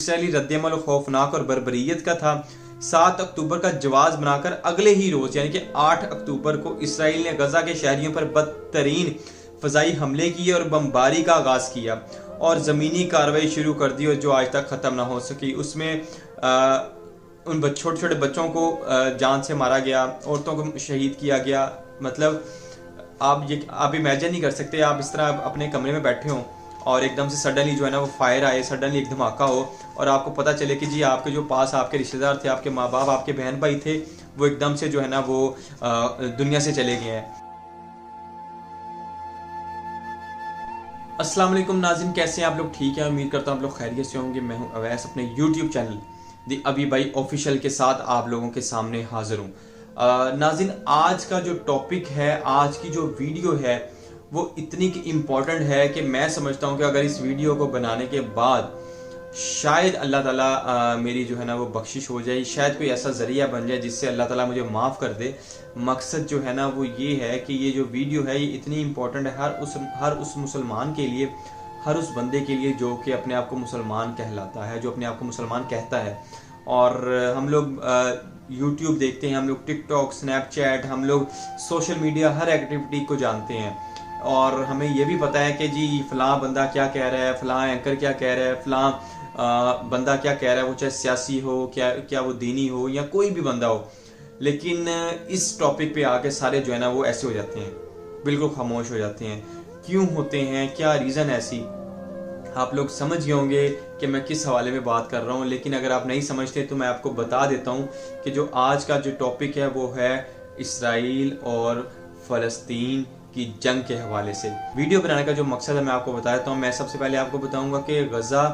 Israeli रद्दमल खौफनाक और बर्बरियत का था। 7 अक्टूबर का जवाब बनाकर अगले ही रोज यानी कि 8 अक्टूबर को इसराइल ने गजा के शहरियों पर बदतरीन फजाई हमले किए और बमबारी का आगाज किया और ज़मीनी कार्रवाई शुरू कर दी और जो आज तक ख़त्म ना हो सकी। उसमें उन छोटे छोटे बच्चों को जान से मारा गया, औरतों को शहीद किया गया। मतलब आप इमेजिन नहीं कर सकते, आप इस तरह अपने कमरे में बैठे हों और एकदम से सडनली जो है ना वो फायर आए, सडनली एक धमाका हो और आपको पता चले कि जी आपके जो पास आपके रिश्तेदार थे, आपके माँ बाप, आपके बहन भाई थे, वो एकदम से जो है ना वो दुनिया से चले गए हैं। अस्सलाम वालेकुम नाज़रीन, कैसे हैं आप लोग? ठीक है, उम्मीद करता हूँ आप लोग खैरियत से होंगे। मैं हूँ अवैस अपने YouTube चैनल दी अभी भाई ऑफिशियल के साथ आप लोगों के सामने हाजिर हूँ। नाज़रीन, आज का जो टॉपिक है, आज की जो वीडियो है वो इतनी इम्पोर्टेंट है कि मैं समझता हूँ कि अगर इस वीडियो को बनाने के बाद शायद अल्लाह ताला मेरी जो है ना वो बख्शिश हो जाए, शायद कोई ऐसा ज़रिया बन जाए जिससे अल्लाह ताला मुझे माफ़ कर दे। मकसद जो है ना वो ये है कि ये जो वीडियो है ये इतनी इम्पोर्टेंट है हर उस मुसलमान के लिए, हर उस बंदे के लिए जो कि अपने आप को मुसलमान कहलाता है, जो अपने आप को मुसलमान कहता है। और हम लोग यूट्यूब देखते हैं, हम लोग टिकटॉक, स्नैपचैट, हम लोग सोशल मीडिया हर एक्टिविटी को जानते हैं और हमें ये भी पता है कि जी फ़लाँ बंदा क्या कह रहा है, फ़लाँ एंकर क्या कह रहा है, फ़लाँ बंदा क्या कह रहा है, वो चाहे सियासी हो, क्या वो दीनी हो या कोई भी बंदा हो। लेकिन इस टॉपिक पे आके सारे जो है ना वो ऐसे हो जाते हैं, बिल्कुल खामोश हो जाते हैं। क्यों होते हैं, क्या रीज़न ऐसी? आप लोग समझ गए होंगे कि मैं किस हवाले में बात कर रहा हूँ, लेकिन अगर आप नहीं समझते तो मैं आपको बता देता हूँ कि जो आज का जो टॉपिक है वो है इसराइल और फ़लस्तीन की जंग के हवाले से। वीडियो बनाने का जो मकसद है मैं आपको बता देता हूँ। मैं सबसे पहले आपको बताऊँगा कि गज़ा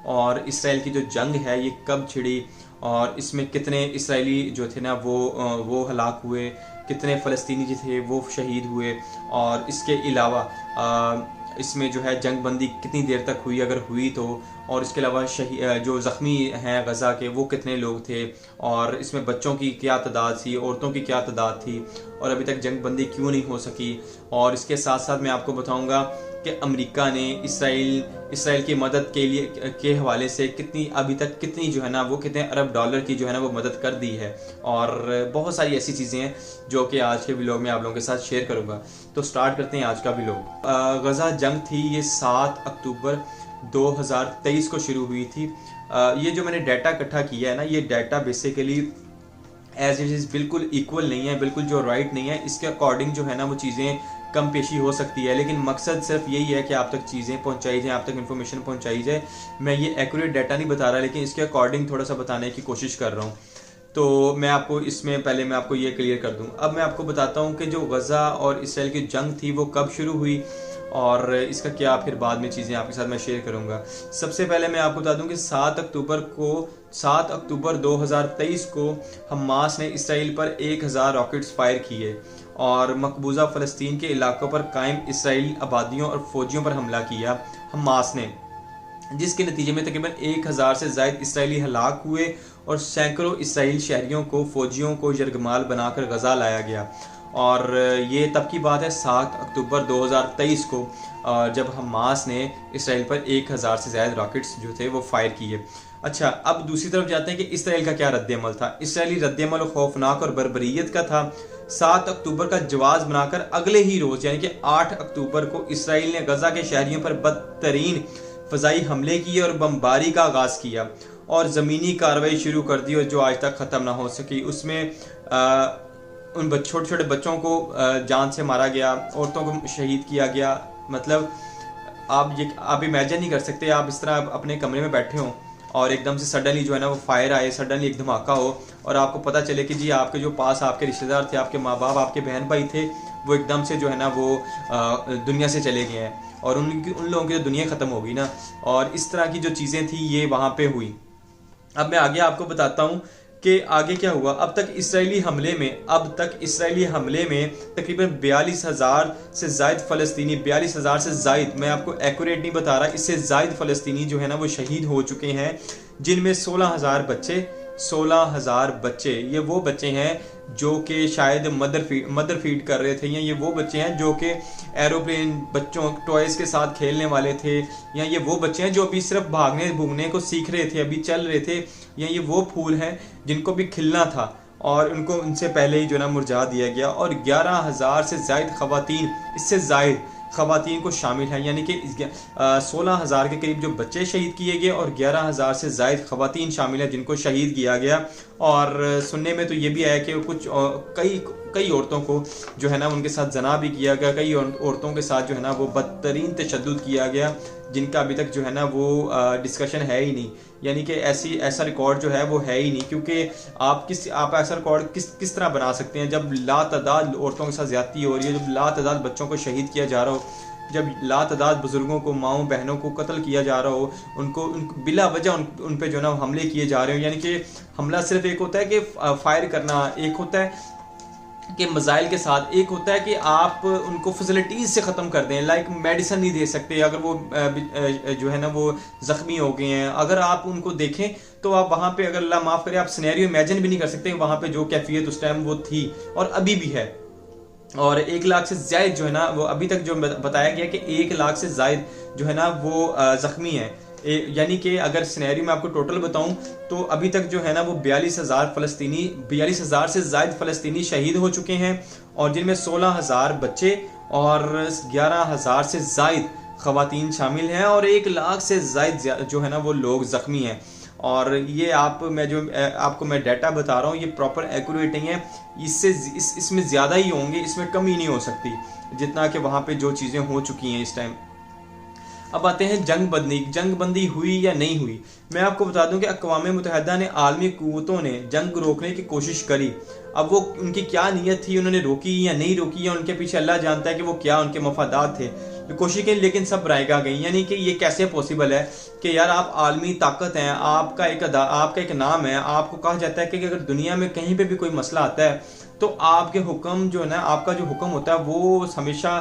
और इसराइल की जो जंग है ये कब छिड़ी और इसमें कितने इसराइली जो थे ना वो हलाक हुए, कितने फ़लस्तीनी जो थे वो शहीद हुए, और इसके अलावा इसमें जो है जंग बंदी कितनी देर तक हुई, अगर हुई तो, और इसके अलावा जो ज़ख्मी हैं गज़ा के वो कितने लोग थे, और इसमें बच्चों की क्या तादाद थी, औरतों की क्या तादाद थी, और अभी तक जंग बंदी क्यों नहीं हो सकी। और इसके साथ साथ मैं आपको बताऊंगा कि अमेरिका ने इसराइल की मदद के हवाले से अभी तक कितनी जो है ना वो कितने अरब डॉलर की जो है ना वो मदद कर दी है, और बहुत सारी ऐसी चीज़ें हैं जो कि आज के व्लॉग में आप लोगों के साथ शेयर करूंगा। तो स्टार्ट करते हैं आज का व्लॉग। गज़ा जंग थी ये 7 अक्टूबर 2023 को शुरू हुई थी। ये जो मैंने डाटा इकट्ठा किया है ना, ये data basically as it is बिल्कुल इक्वल नहीं है, बिल्कुल जो राइट नहीं है। इसके अकॉर्डिंग जो है ना वो चीज़ें कम पेशी हो सकती है, लेकिन मकसद सिर्फ यही है कि आप तक चीज़ें पहुंचाई जाए, आप तक इन्फॉर्मेशन पहुंचाई जाए। मैं ये एक्यूरेट डाटा नहीं बता रहा, लेकिन इसके अकॉर्डिंग थोड़ा सा बताने की कोशिश कर रहा हूँ। तो मैं आपको इसमें पहले मैं आपको ये क्लियर कर दूँ। अब मैं आपको बताता हूँ कि जो गज़ा और इसराइल की जंग थी वो कब शुरू हुई और इसका क्या फिर बाद में चीज़ें आपके साथ मैं शेयर करूंगा। सबसे पहले मैं आपको बता दूं कि 7 अक्टूबर 2023 को हमास ने इसराइल पर 1000 रॉकेट्स फायर किए और मकबूजा फ़लस्तीन के इलाकों पर कायम इसराइली आबादियों और फौजियों पर हमला किया हमास ने, जिसके नतीजे में तकरीबन 1000 से ज़ायद इसराइली हलाक हुए और सैकड़ों इसराइली शहरियों को फौजियों को यरगमाल बनाकर गज़ा लाया गया। और ये तब की बात है 7 अक्टूबर 2023 को, जब हमास ने इसराइल पर 1000 से ज़्यादा रॉकेट्स जो थे वो फायर किए। अच्छा, अब दूसरी तरफ जाते हैं कि इसराइल का क्या रद्दमल था। इसराइली रद्दमल खौफनाक और बर्बरियत का था। 7 अक्टूबर का जवाब बनाकर अगले ही रोज़ यानी कि 8 अक्टूबर को इसराइल ने गज़ा के शहरियों पर बदतरीन फजाई हमले किए और बमबारी का आगाज़ किया और ज़मीनी कार्रवाई शुरू कर दी और जो आज तक ख़त्म ना हो सकी। उसमें उन छोटे छोटे बच्चों को जान से मारा गया, औरतों को शहीद किया गया। मतलब आप इमेजिन नहीं कर सकते, आप इस तरह अपने कमरे में बैठे हों और एकदम से सडनली जो है ना वो फायर आए, सडनली एक धमाका हो और आपको पता चले कि जी आपके जो पास आपके रिश्तेदार थे, आपके माँ बाप, आपके बहन भाई थे, वो एकदम से जो है ना वो दुनिया से चले गए हैं और उन लोगों की तो दुनिया ख़त्म हो गई ना। और इस तरह की जो चीज़ें थी ये वहाँ पे हुई। अब मैं आगे आपको बताता हूँ कि आगे क्या हुआ। अब तक इसराइली हमले में तकरीबन 42,000 से ज़ायद फ़लस्तीनी, 42,000 से ज़ायद, मैं आपको एक्यूरेट नहीं बता रहा, इससे ज़ायद फ़लस्तीनी जो है ना वो शहीद हो चुके हैं, जिनमें 16,000 बच्चे, 16,000 बच्चे, ये वो बच्चे हैं जो कि शायद मदर फीड कर रहे थे, या ये वो बच्चे हैं जो कि एरोप्लेन बच्चों टॉयज़ के साथ खेलने वाले थे, या ये वो बच्चे हैं जो अभी सिर्फ भागने भूगने को सीख रहे थे, अभी चल रहे थे, या ये वो फूल हैं जिनको भी खिलना था और उनको उनसे पहले ही जो ना मुरझा दिया गया। और 11,000 से ज़ायद ख़वातीन, इससे ज़ायद ख़वातीन को शामिल हैं, यानी कि 16,000 के करीब जो बच्चे शहीद किए गए और 11,000 से ज़ायद ख़वातीन शामिल हैं जिनको शहीद किया गया। और सुनने में तो ये भी आया कि कुछ कई औरतों को जो है ना उनके साथ जना भी किया गया, कई औरतों के साथ जो है ना वो बदतरीन तशद्दुद किया गया, जिनका अभी तक जो है ना वो डिस्कशन है ही नहीं, यानी कि ऐसा रिकॉर्ड जो है वो है ही नहीं। क्योंकि आप ऐसा रिकॉर्ड किस तरह बना सकते हैं जब लातादाद औरतों के साथ ज्यादती हो रही है, जब लातादाद बच्चों को शहीद किया जा रहा हो, जब लातादाद बुजुर्गों को, माओ बहनों को कत्ल किया जा रहा हो, उनको बिला वजह उन पे जो ना हमले किए जा रहे हो। यानी कि हमला सिर्फ एक होता है कि फायर करना, एक होता है कि मज़ाइल के साथ, एक होता है कि आप उनको फैसिलिटीज़ से ख़त्म कर दें, लाइक मेडिसिन नहीं दे सकते अगर वो जो है ना वो ज़ख्मी हो गए हैं। अगर आप उनको देखें तो आप वहाँ पे, अगर अल्लाह माफ़ करे, आप सिनेरियो इमेजिन भी नहीं कर सकते वहाँ पे जो कैफियत उस टाइम वो थी और अभी भी है। और 1 लाख से ज़ायद जो है ना वो अभी तक जो बताया गया कि 1 लाख से ज़ायद जो है ना वो ज़ख्मी है। यानी कि अगर सिनेरियो में आपको टोटल बताऊं तो अभी तक जो है ना वो 42,000 से ज़ायद फ़लस्तीनी शहीद हो चुके हैं, और जिनमें 16,000 बच्चे और 11,000 से ज़ायद ख़वातीन शामिल हैं, और 1 लाख से ज़ायद जो है ना वो लोग ज़ख्मी हैं। और ये आपको मैं डाटा बता रहा हूँ, ये प्रॉपर एक्यूरेट नहीं है, इसमें ज़्यादा ही होंगे, इसमें कमी नहीं हो सकती जितना कि वहाँ पे जो चीज़ें हो चुकी हैं इस टाइम। अब आते हैं जंगबंदी हुई या नहीं हुई। मैं आपको बता दूं कि अक़वाम मुत्तहिदा ने, आलमी क़ुव्वतों ने जंग रोकने की कोशिश करी। अब वो उनकी क्या नीयत थी, उन्होंने रोकी या नहीं रोकी, या उनके पीछे अल्लाह जानता है कि वो क्या उनके मफादात थे, कोशिश की, लेकिन सब रायगा गई। यानी कि ये कैसे पॉसिबल है कि यार आप आलमी ताकत हैं, आपका एक नाम है, आपको कहा जाता है कि अगर दुनिया में कहीं पे भी कोई मसला आता है तो आपके हुक्म जो है ना, आपका जो हुक्म होता है वो हमेशा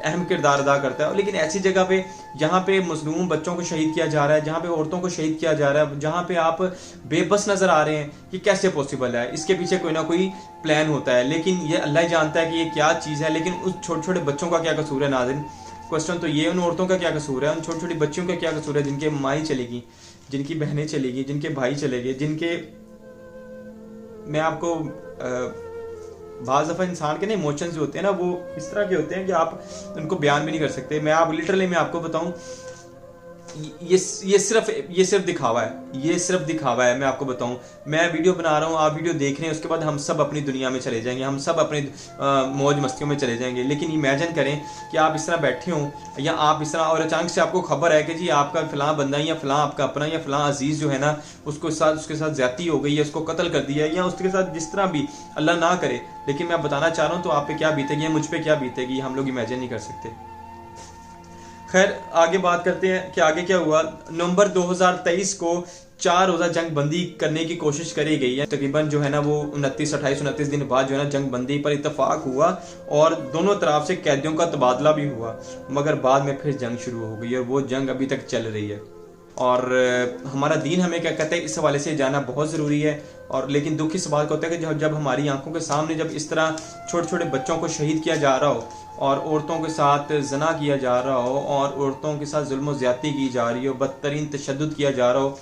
अहम किरदार अदा करता है। लेकिन ऐसी जगह पे जहाँ पे मजलूम बच्चों को शहीद किया जा रहा है, जहाँ पे औरतों को शहीद किया जा रहा है, जहाँ पे आप बेबस नजर आ रहे हैं, ये कैसे पॉसिबल है? इसके पीछे कोई ना कोई प्लान होता है, लेकिन ये अल्लाह ही जानता है कि ये क्या चीज़ है। लेकिन उस छोटे छोटे बच्चों का क्या कसूर है नाज़रीन? क्वेश्चन तो ये, उन औरतों का क्या कसूर है, उन छोटी छोटी बच्चियों का क्या कसूर है जिनके माई चलेगी, जिनकी बहनें चलेगी, जिनके भाई चले गए, जिनके, मैं आपको बाज़ दफ़ा इंसान के ना इमोशंस जो होते हैं ना वो इस तरह के होते हैं कि आप उनको बयान भी नहीं कर सकते। मैं आपको बताऊं, ये सिर्फ दिखावा है, ये सिर्फ दिखावा है। मैं आपको बताऊं, मैं वीडियो बना रहा हूँ, आप वीडियो देख रहे हैं, उसके बाद हम सब अपनी दुनिया में चले जाएंगे, हम सब अपने मौज मस्तियों में चले जाएंगे। लेकिन इमेजिन करें कि आप इस तरह बैठे हों, या आप इस तरह, और अचानक से आपको खबर है कि जी आपका फ़लाँ बंदा या फ़लाँ आपका अपना या फ़लाँ अजीज़ जो है ना उसके साथ ज़्यादती हो गई है, उसको कत्ल कर दिया, या उसके साथ जिस तरह भी, अल्लाह ना करे, लेकिन मैं बताना चाह रहा हूँ तो आप पे क्या बीतेगी, मुझ पे क्या बीतेगी, हम लोग इमेजिन नहीं कर सकते। खैर आगे बात करते हैं कि आगे क्या हुआ। नवंबर 2023 को 4 रोज़ा जंग बंदी करने की कोशिश करी गई है। तकरीबन जो है ना वो 29 दिन बाद जो है ना जंग बंदी पर इत्तेफाक हुआ और दोनों तरफ से कैदियों का तबादला भी हुआ, मगर बाद में फिर जंग शुरू हो गई और वो जंग अभी तक चल रही है। और हमारा दीन हमें क्या कहता है, इस हवाले से जाना बहुत ज़रूरी है। और लेकिन दुख इस बात का होता है कि जब हमारी आंखों के सामने जब इस तरह छोटे छोटे बच्चों को शहीद किया जा रहा हो और औरतों के साथ जना किया जा रहा हो और औरतों के साथ जुल्म ज़्यादती की जा रही हो, बदतरीन तशद्दुद किया जा रहा हो,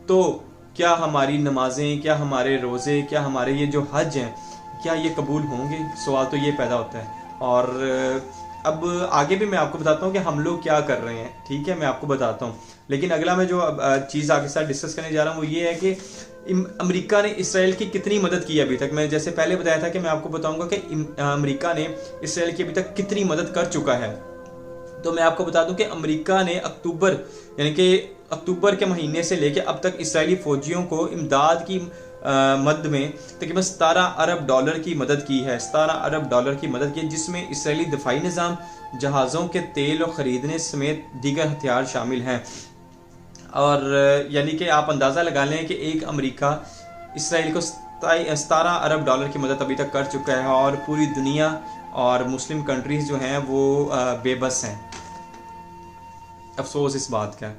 तो क्या हमारी नमाजें, क्या हमारे रोज़े, क्या हमारे ये जो हज हैं, क्या ये कबूल होंगे? सवाल तो ये पैदा होता है। और अब आगे भी मैं आपको बताता हूँ कि हम लोग क्या कर रहे हैं, ठीक है, मैं आपको बताता हूँ। लेकिन अगला मैं जो चीज़ आगे साथ डिस्कस करने जा रहा हूँ वो ये है कि अमेरिका ने इसराइल की कितनी मदद की अभी तक। मैं जैसे पहले बताया था कि मैं आपको बताऊंगा कि अमेरिका ने इसराइल की अभी तक कितनी मदद कर चुका है। तो मैं आपको बता दूं कि अमेरिका ने अक्टूबर के महीने से लेकर अब तक इसराइली फौजियों को इमदाद की मद में तकरीबन $17 अरब की मदद की है, $17 अरब की मदद की है, जिसमें इसराइली दफाई निज़ाम, जहाज़ों के तेल और ख़रीदने समेत दीगर हथियार शामिल हैं। और यानी कि आप अंदाज़ा लगा लें कि एक अमेरिका इसराइल को $17 अरब की मदद अभी तक कर चुका है और पूरी दुनिया और मुस्लिम कंट्रीज़ जो हैं वो बेबस हैं। अफसोस इस बात का।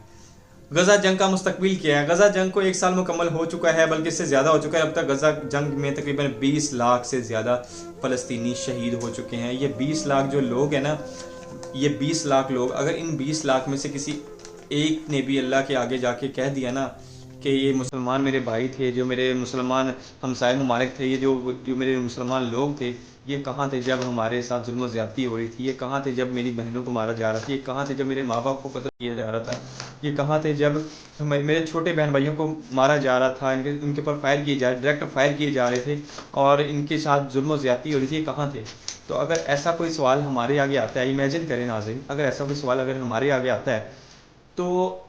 गजा जंग का मुस्तकबिल क्या है? गजा जंग को 1 साल मुकम्मल हो चुका है, बल्कि इससे ज़्यादा हो चुका है। अब तक गजा जंग में तकरीबन 20 लाख से ज़्यादा फ़लस्तीनी शहीद हो चुके हैं। ये 20 लाख जो लोग हैं ना, ये 20 लाख लोग, अगर इन 20 लाख में से किसी एक ने भी अल्लाह के आगे जाके कह दिया ना कि ये मुसलमान मेरे भाई थे, जो मेरे मुसलमान हमसाए ममालिक थे, ये जो जो मेरे मुसलमान लोग थे, ये कहाँ थे जब हमारे साथ जुल्म ज़्यादती हो रही थी? ये कहाँ थे जब मेरी बहनों को मारा जा रहा था? ये कहाँ थे जब मेरे माँ बाप को कत्ल किया जा रहा था? ये कहाँ थे जब मेरे छोटे बहन भाइयों को मारा जा रहा था, इनके ऊपर फायर किए जा डायरेक्ट फायर किए जा रहे थे और इनके साथ जुल्म ज़्यादती हो रही थी? ये कहाँ थे? तो अगर ऐसा कोई सवाल हमारे आगे आता है, इमेजिन करें नाज़रीन, अगर ऐसा कोई सवाल अगर हमारे आगे आता है, तो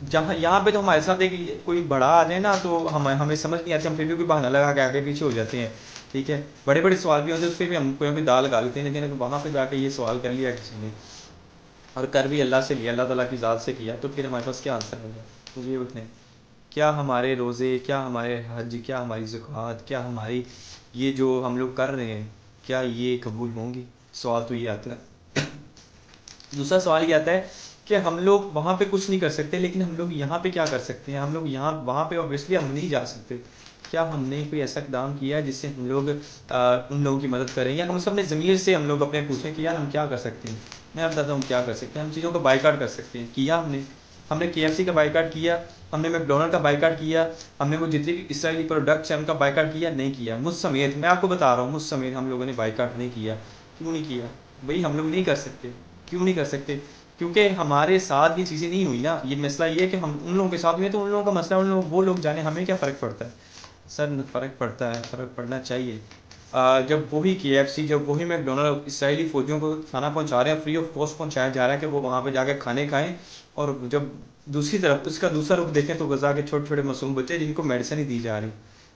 जहाँ यहाँ पे तो हमारे साथ एक कोई बड़ा आ जाए ना, तो हमें समझ नहीं आती, हम फिर भी कोई बहाना लगा के आगे पीछे हो जाते हैं। ठीक है, बड़े बड़े सवाल भी होते हैं, उस पर भी हम कोई दाल लगा लेते हैं, लेकिन वहाँ पे जाके ये सवाल कर लिया किसी ने और कर भी अल्लाह से लिया, अल्लाह ताला की ज़ात से किया, तो फिर हमारे पास क्या आंसर होगा? मुझे ये बताएं, क्या हमारे रोज़े, क्या हमारे हज, क्या हमारी ज़कात, क्या हमारी ये जो हम लोग कर रहे हैं, क्या ये कबूल होंगी? सवाल तो ये आता है। दूसरा सवाल ये आता है कि हम लोग वहाँ पे कुछ नहीं कर सकते, लेकिन हम लोग यहाँ पे क्या कर सकते हैं? हम लोग यहाँ वहाँ पे ऑब्वियसली हम नहीं जा सकते। क्या हमने कोई ऐसा इक़दाम किया जिससे हम लोग उन लोगों की मदद करें, या हम सब अपने ज़मीर से हम लोग अपने पूछें कि यार हम क्या कर सकते हैं? मैं बताता हूँ क्या कर सकते हैं। हम चीज़ों का बाइकाट कर सकते हैं। किया हमने KFC का बाइकाट किया, हमने मैकडोनल्ड का बाइकाट किया, हमने वो जितने भी इसराइली प्रोडक्ट्स हैं उनका बाइकाट किया? नहीं किया। मुझ समेत, मैं आपको बता रहा हूँ, मुझ समेत हम लोगों ने बाइकाट नहीं किया। क्यों नहीं किया भाई? हम लोग नहीं कर सकते। क्यों नहीं कर सकते? क्योंकि हमारे साथ ये चीज़ें नहीं हुई ना। ये मसला ये है कि हम उन लोगों के साथ हुए, तो उन लोगों का मसला, उन लोग वो लोग जाने, हमें क्या फ़र्क पड़ता है? सर फ़र्क पड़ता है, फ़र्क पड़ना चाहिए। जब वही KFC, जब वही मैकडोनल्ड इसराइली फ़ौजियों को खाना पहुंचा रहे हैं, फ्री ऑफ कॉस्ट पहुंचाया जा रहा है कि वो वहाँ पे जाके खाने खाएं, और जब दूसरी तरफ उसका दूसरा रुख देखें तो गजा के छोटे छोटे मासूम बच्चे जिनको मेडिसिन ही दी जा रही,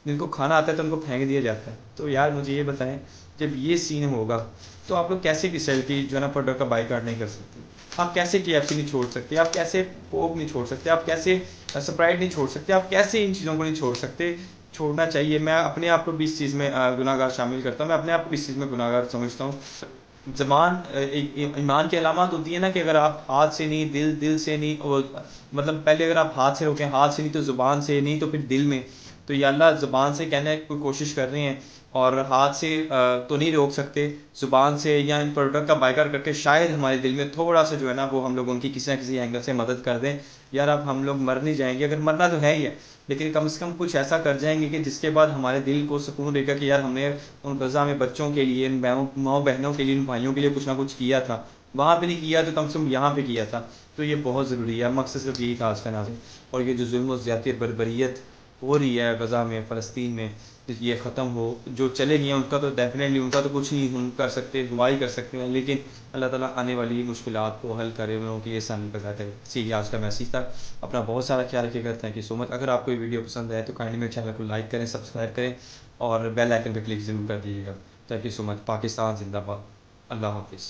जिनको खाना आता है तो उनको फेंक दिया जाता है। तो यार मुझे ये बताएं, जब ये सीन होगा तो आप लोग कैसे इसराइल की जो है ना प्रोडक्ट का बाइकाट नहीं कर सकते? आप कैसे KFC नहीं छोड़ सकते? आप कैसे कोक नहीं छोड़ सकते? आप कैसे स्प्राइट नहीं छोड़ सकते? आप कैसे इन चीज़ों को नहीं छोड़ सकते? छोड़ना चाहिए। मैं अपने आप को भी इस चीज़ में गुनाहगार शामिल करता हूँ, मैं अपने आप को इस चीज़ में गुनाहगार समझता हूँ। ज़बान ईमान की अलामत होती है ना, कि अगर आप हाथ से नहीं, दिल से नहीं, और मतलब पहले अगर आप हाथ से रोकें, हाथ से नहीं तो ज़ुबान से नहीं, तो फिर दिल में। तो या अल्लाह ज़ुबान से कहने की कोशिश कर रहे हैं और हाथ से तो नहीं रोक सकते, ज़ुबान से या इन प्रोडक्ट का बाइकाट करके शायद हमारे दिल में थोड़ा सा जो है ना वो हम लोग उनकी किसी ना किसी एंगल से मदद कर दें। यार अब हम लोग मर नहीं जाएंगे, अगर मरना तो है ही है, लेकिन कम से कम कुछ ऐसा कर जाएंगे कि जिसके बाद हमारे दिल को सुकून रहेगा कि यार हमने उन गज़ा में बच्चों के लिए, इन माँ बहनों के लिए, इन भाइयों के लिए कुछ ना कुछ किया था। वहाँ पे नहीं किया तो कम से कम यहाँ पे किया था। तो ये बहुत ज़रूरी है। मकसद सिर्फ यही था आज का नाज़रीन। और ये जो जुल्म और ज़्यादती बर्बरियत हो रही है गज़ा में, फ़लस्तीन में, ये ख़त्म हो। जो चले गए हैं उनका तो डेफिनेटली, उनका तो कुछ नहीं हम कर सकते, दुआ ही कर सकते हैं, लेकिन अल्लाह ताला आने वाली मुश्किलात को हल करे, उन लोगों की आसानी पैदा करे। इसी आज का मैसेज था। अपना बहुत सारा ख्याल रखिएगा। Thank you so much. अगर आपको ये वीडियो पसंद आए तो काइंडली मेरे चैनल को लाइक करें, सब्सक्राइब करें और बेल आइकन पर क्लिक ज़रूर कर दीजिएगा। Thank you so much. Pakistan जिंदाबाद। अल्लाह हाफिज़।